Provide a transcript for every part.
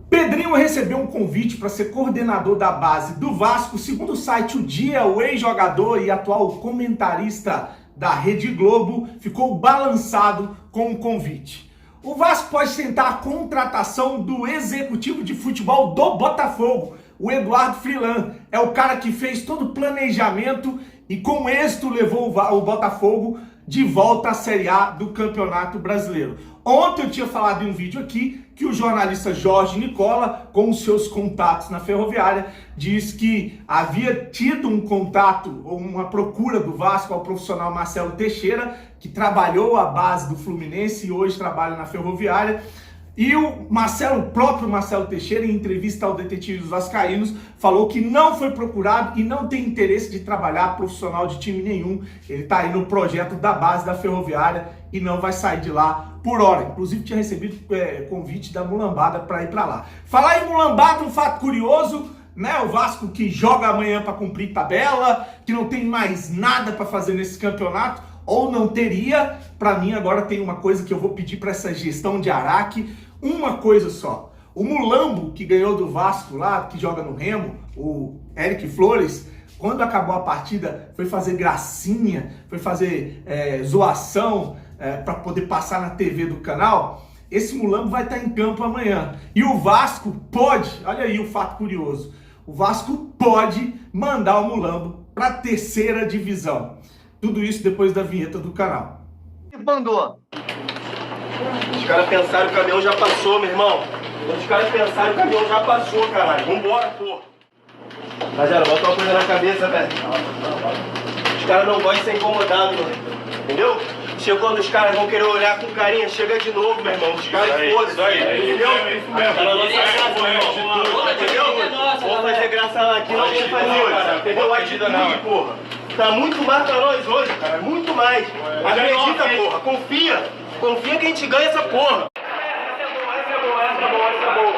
Pedrinho recebeu um convite para ser coordenador da base do Vasco. Segundo o site O Dia, o ex-jogador e atual comentarista da Rede Globo ficou balançado com o convite. O Vasco pode tentar a contratação do executivo de futebol do Botafogo, o Eduardo Freeland. É o cara que fez todo o planejamento e com êxito levou o Botafogo de volta à Série A do Campeonato Brasileiro. Ontem eu tinha falado em um vídeo aqui que o jornalista Jorge Nicola, com os seus contatos na Ferroviária, diz que havia tido um contato ou uma procura do Vasco ao profissional Marcelo Teixeira, que trabalhou a base do Fluminense e hoje trabalha na Ferroviária. E o próprio Marcelo Teixeira, em entrevista ao Detetive dos Vascaínos, falou que não foi procurado e não tem interesse de trabalhar profissional de time nenhum. Ele está aí no projeto da base da Ferroviária e não vai sair de lá por hora. Inclusive tinha recebido convite da Mulambada para ir para lá. Falar em Mulambada, um fato curioso, né? O Vasco que joga amanhã para cumprir tabela, que não tem mais nada para fazer nesse campeonato, ou não teria. Para mim agora tem uma coisa que eu vou pedir para essa gestão de Araque, uma coisa só. O Mulambo, que ganhou do Vasco lá, que joga no Remo, o Eric Flores, quando acabou a partida, foi fazer gracinha, foi fazer zoação para poder passar na TV do canal. Esse Mulambo vai estar em campo amanhã. E o Vasco pode, olha aí o fato curioso, o Vasco pode mandar o Mulambo para a terceira divisão. Tudo isso depois da vinheta do canal. Mandou. Os caras pensaram que o caminhão já passou, meu irmão. Os caras pensaram que o caminhão já passou, caralho. Vambora, pô. Rapaziada, bota uma coisa na cabeça, velho. Os caras não gostam de ser incomodados, mano. Entendeu? Chegou quando os caras vão querer olhar com carinha, chega de novo, meu irmão. Os caras foda-se, entendeu? Vamos fazer graça lá aqui, não vamos fazer, cara. Entendeu? Atitude, porra. Tá muito mais pra nós hoje, cara. Muito mais. Acredita, porra. Confia. Confia que a gente ganha essa porra. Essa é boa.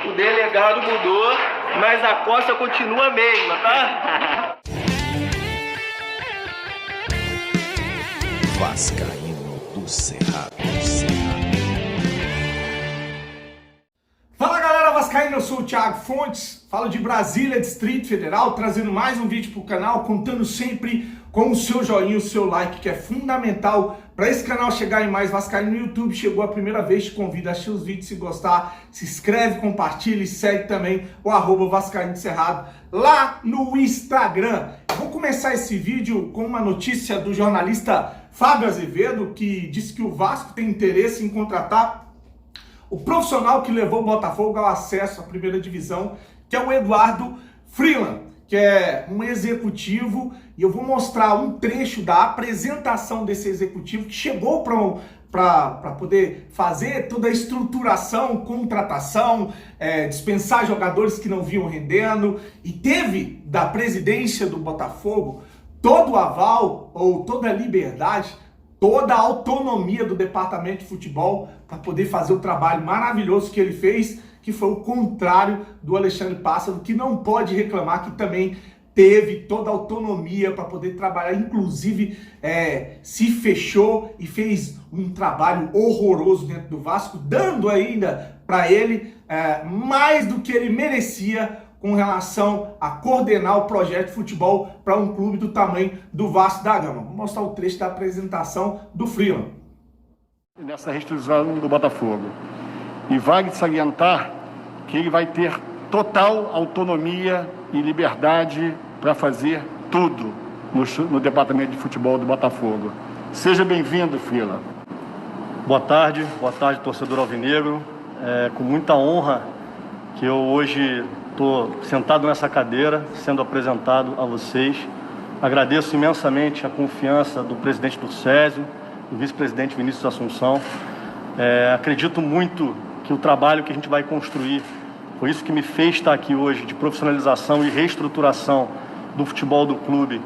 O delegado mudou, mas a costa continua a mesma, tá? Vascaíno do Cerrado. Fala galera vascaína, eu sou o Thiago Fontes, falo de Brasília, Distrito Federal, trazendo mais um vídeo pro canal, contando sempre com o seu joinha, o seu like, que é fundamental para esse canal chegar em mais vascaíno no YouTube. Chegou a primeira vez, te convido a assistir os vídeos, se gostar, se inscreve, compartilha e segue também o @Vascaíno do Cerrado lá no Instagram. Vou começar esse vídeo com uma notícia do jornalista Fábio Azevedo, que disse que o Vasco tem interesse em contratar o profissional que levou o Botafogo ao acesso à primeira divisão, que é o Eduardo Freeland, que é um executivo, e eu vou mostrar um trecho da apresentação desse executivo que chegou para poder fazer toda a estruturação, contratação, dispensar jogadores que não vinham rendendo, e teve da presidência do Botafogo todo o aval ou toda a liberdade, toda a autonomia do departamento de futebol para poder fazer o trabalho maravilhoso que ele fez, que foi o contrário do Alexandre Pássaro, que não pode reclamar, que também teve toda a autonomia para poder trabalhar, inclusive se fechou e fez um trabalho horroroso dentro do Vasco, dando ainda para ele mais do que ele merecia com relação a coordenar o projeto de futebol para um clube do tamanho do Vasco da Gama. Vou mostrar o trecho da apresentação do Freeland. Nessa reestruturação do Botafogo. E vale salientar que ele vai ter total autonomia e liberdade para fazer tudo no departamento de futebol do Botafogo. Seja bem-vindo, Freeland. Boa tarde, torcedor alvinegro. É com muita honra que eu hoje estou sentado nessa cadeira, sendo apresentado a vocês. Agradeço imensamente a confiança do presidente Turcésio, do vice-presidente Vinícius Assunção. Acredito muito que o trabalho que a gente vai construir, foi isso que me fez estar aqui hoje, de profissionalização e reestruturação do futebol do clube,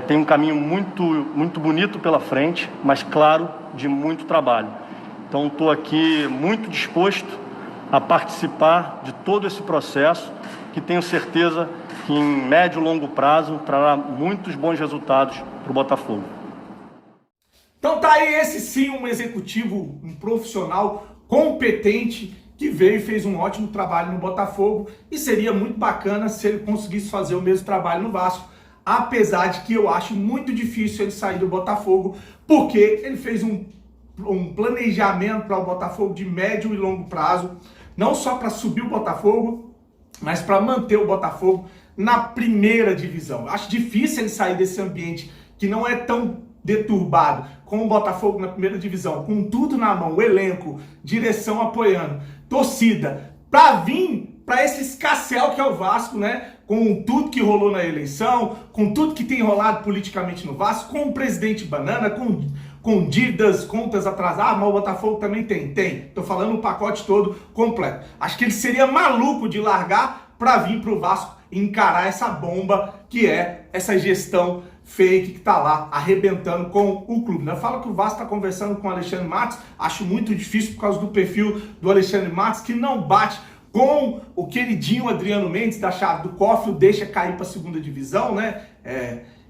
tem um caminho muito bonito pela frente, mas claro, de muito trabalho. Então estou aqui muito disposto a participar de todo esse processo, que tenho certeza que em médio e longo prazo trará muitos bons resultados para o Botafogo. Então tá aí, esse sim, um executivo, um profissional competente que veio e fez um ótimo trabalho no Botafogo, e seria muito bacana se ele conseguisse fazer o mesmo trabalho no Vasco, apesar de que eu acho muito difícil ele sair do Botafogo, porque ele fez um planejamento para o Botafogo de médio e longo prazo, não só para subir o Botafogo, mas para manter o Botafogo na primeira divisão. Eu acho difícil ele sair desse ambiente que não é tão deturbado, com o Botafogo na primeira divisão, com tudo na mão, o elenco, direção apoiando, torcida, para vir para esse escassel que é o Vasco, né? Com tudo que rolou na eleição, com tudo que tem rolado politicamente no Vasco, com o presidente banana, com dívidas, contas atrasadas, mas o Botafogo também tem. Tô falando o pacote todo completo. Acho que ele seria maluco de largar para vir pro Vasco encarar essa bomba que é essa gestão fake que tá lá arrebentando com o clube. Eu falo que o Vasco tá conversando com o Alexandre Matos, acho muito difícil por causa do perfil do Alexandre Matos, que não bate com o queridinho Adriano Mendes da chave do cofre, o deixa cair para a segunda divisão, né?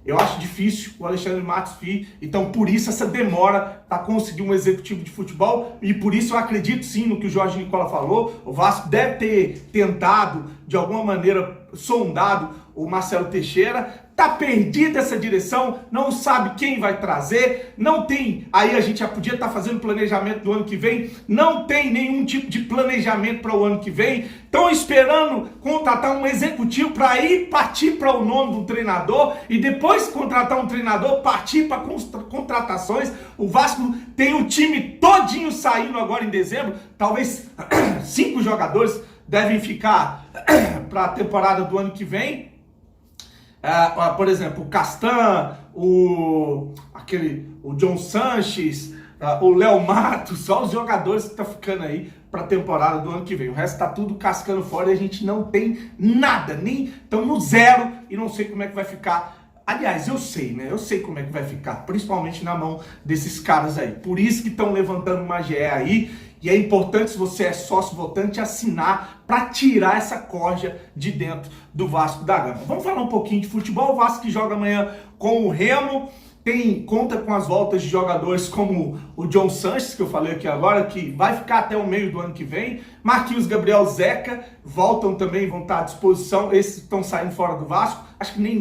Eu acho difícil o Alexandre Matos vir, então por isso essa demora para conseguir um executivo de futebol, e por isso eu acredito sim no que o Jorge Nicola falou. O Vasco deve ter tentado, de alguma maneira, sondado o Marcelo Teixeira. Tá perdida essa direção, não sabe quem vai trazer, não tem, aí a gente já podia estar fazendo planejamento do ano que vem, não tem nenhum tipo de planejamento para o ano que vem, estão esperando contratar um executivo para ir partir para o nome do treinador, e depois contratar um treinador, partir para contratações. O Vasco tem o time todinho saindo agora em dezembro, talvez 5 jogadores devem ficar para a temporada do ano que vem. Por exemplo, o Castan, o John Sanches, o Léo Matos, só os jogadores que estão ficando aí para a temporada do ano que vem. O resto está tudo cascando fora e a gente não tem nada, nem estão no zero, e não sei como é que vai ficar. Aliás, eu sei, né? Eu sei como é que vai ficar, principalmente na mão desses caras aí. Por isso que estão levantando uma GE aí, e é importante, se você é sócio votante, assinar para tirar essa corja de dentro do Vasco da Gama. Vamos falar um pouquinho de futebol. O Vasco que joga amanhã com o Remo, conta com as voltas de jogadores como o John Sanches, que eu falei aqui agora, que vai ficar até o meio do ano que vem. Marquinhos, Gabriel, Zeca voltam também, vão estar à disposição. Esses estão saindo fora do Vasco, acho que nem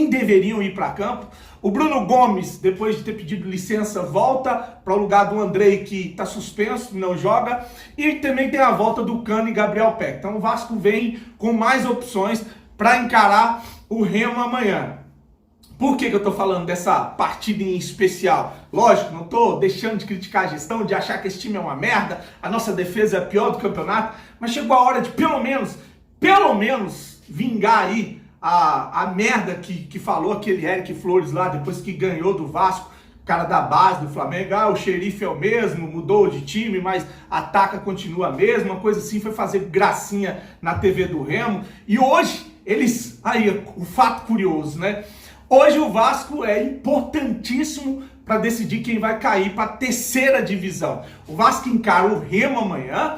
deveriam ir para campo. O Bruno Gomes, depois de ter pedido licença, volta para o lugar do Andrei, que está suspenso, não joga. E também tem a volta do Cano e Gabriel Peck. Então o Vasco vem com mais opções para encarar o Remo amanhã. Por que eu estou falando dessa partida em especial? Lógico, não estou deixando de criticar a gestão, de achar que esse time é uma merda, a nossa defesa é a pior do campeonato, mas chegou a hora de pelo menos vingar aí a merda que falou aquele Eric Flores lá, depois que ganhou do Vasco, cara da base do Flamengo. O xerife é o mesmo, mudou de time, mas a taca continua a mesma, uma coisa assim, foi fazer gracinha na TV do Remo. E hoje, aí, o fato curioso, né? Hoje o Vasco é importantíssimo para decidir quem vai cair para a terceira divisão. O Vasco encara o Remo amanhã,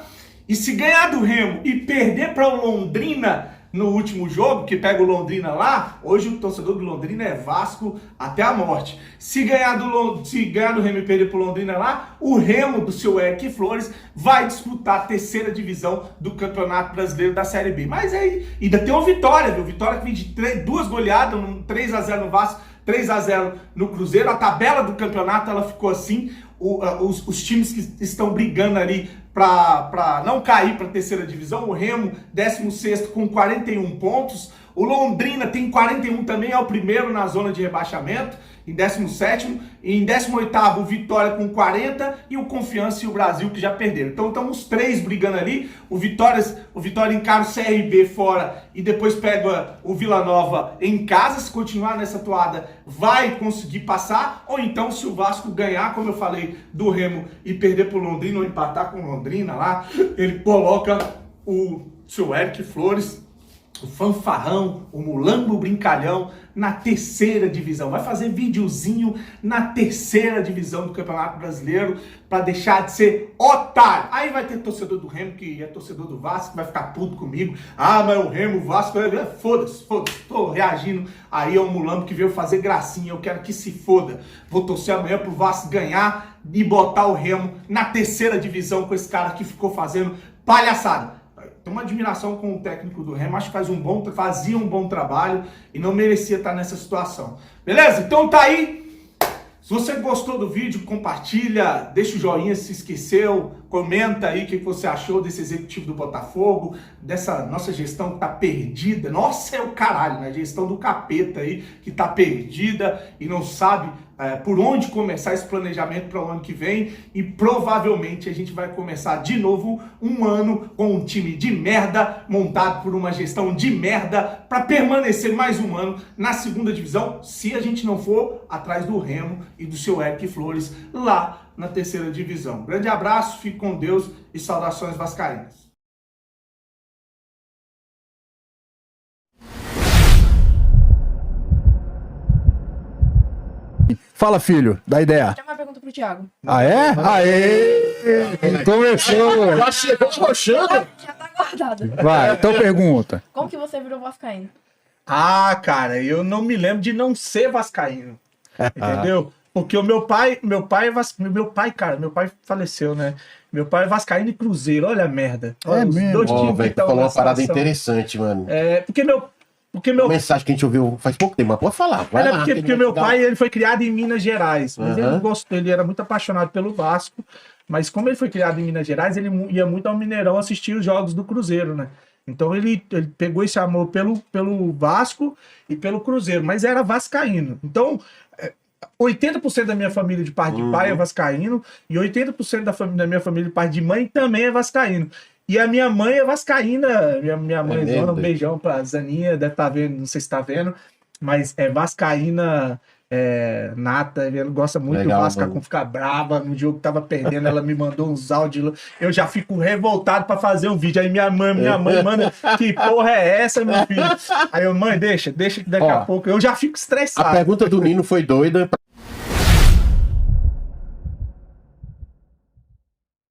e se ganhar do Remo e perder para o Londrina no último jogo, que pega o Londrina lá, hoje o torcedor do Londrina é Vasco até a morte. Se ganhar do Remo e perder pro Londrina lá, o Remo do seu Eric Flores vai disputar a terceira divisão do Campeonato Brasileiro da Série B. Mas aí ainda tem uma vitória, viu? Vitória que vem de 2 goleadas, 3-0 no Vasco, 3-0 no Cruzeiro. A tabela do campeonato ela ficou assim. Os times que estão brigando ali para não cair para a terceira divisão: o Remo, 16º com 41 pontos, o Londrina tem 41 também, é o primeiro na zona de rebaixamento, em 17º, e em 18º o Vitória com 40, e o Confiança e o Brasil que já perderam. Então estamos os 3 brigando ali. O Vitória encara o CRB fora e depois pega o Vila Nova em casa. Se continuar nessa toada, vai conseguir passar, ou então se o Vasco ganhar, como eu falei, do Remo e perder pro Londrina, ou empatar com o Londrina lá, ele coloca o seu Eric Flores, o fanfarrão, o mulambo brincalhão, na terceira divisão. Vai fazer videozinho na terceira divisão do Campeonato Brasileiro para deixar de ser otário. Aí vai ter torcedor do Remo, que é torcedor do Vasco, que vai ficar puto comigo. Mas o Remo, o Vasco, foda-se. Tô reagindo aí ao mulambo que veio fazer gracinha. Eu quero que se foda. Vou torcer amanhã pro Vasco ganhar e botar o Remo na terceira divisão com esse cara que ficou fazendo palhaçada. Tenho uma admiração com o técnico do Remo, acho que fazia um bom trabalho e não merecia estar nessa situação. Beleza? Então tá aí. Se você gostou do vídeo, compartilha, deixa o joinha se esqueceu, comenta aí o que você achou desse executivo do Botafogo, dessa nossa gestão que tá perdida. Nossa, é o caralho, né? A gestão do capeta aí que tá perdida e não sabe por onde começar esse planejamento para o ano que vem. E provavelmente a gente vai começar de novo um ano com um time de merda, montado por uma gestão de merda, para permanecer mais um ano na segunda divisão, se a gente não for atrás do Remo e do seu Eric Flores lá na terceira divisão. Grande abraço, fique com Deus e saudações vascaínas. Fala, filho, dá ideia. Tem uma pergunta pro Thiago. Ah, é? Aê! Começou! Já chegou roxando? Já tá guardado. Vai, então pergunta. Como que você virou vascaíno? Ah, cara, eu não me lembro de não ser vascaíno. Entendeu? Porque o meu pai faleceu, né? Meu pai é vascaíno e Cruzeiro, olha a merda. Olha os mesmo? dois times que Velho, tu estão falou na uma parada situação. interessante, mano. Porque meu Uma mensagem que a gente ouviu faz pouco tempo, mas pode falar. Vai lá, porque que meu dá- pai ele foi criado em Minas Gerais, mas ele Aham. gostou, ele era muito apaixonado pelo Vasco, mas como ele foi criado em Minas Gerais, ele ia muito ao Mineirão assistir os jogos do Cruzeiro, né? Então ele pegou esse amor pelo Vasco e pelo Cruzeiro, mas era vascaíno. Então 80% da minha família de pai de pai é vascaíno e 80% da minha família de pai de mãe também é vascaíno. E a minha mãe é vascaína, minha mãe, mesmo? um beijão pra Zaninha, deve estar vendo, não sei se tá vendo, mas é vascaína nata, ela gosta muito Legal, do Vasco, mano. com ficar brava, no jogo que tava perdendo, ela me mandou uns áudios, eu já fico revoltado pra fazer um vídeo, aí minha mãe manda, que porra é essa, meu filho? Aí eu, mãe, deixa que daqui a pouco, eu já fico A estressado. pergunta do Nino foi doida.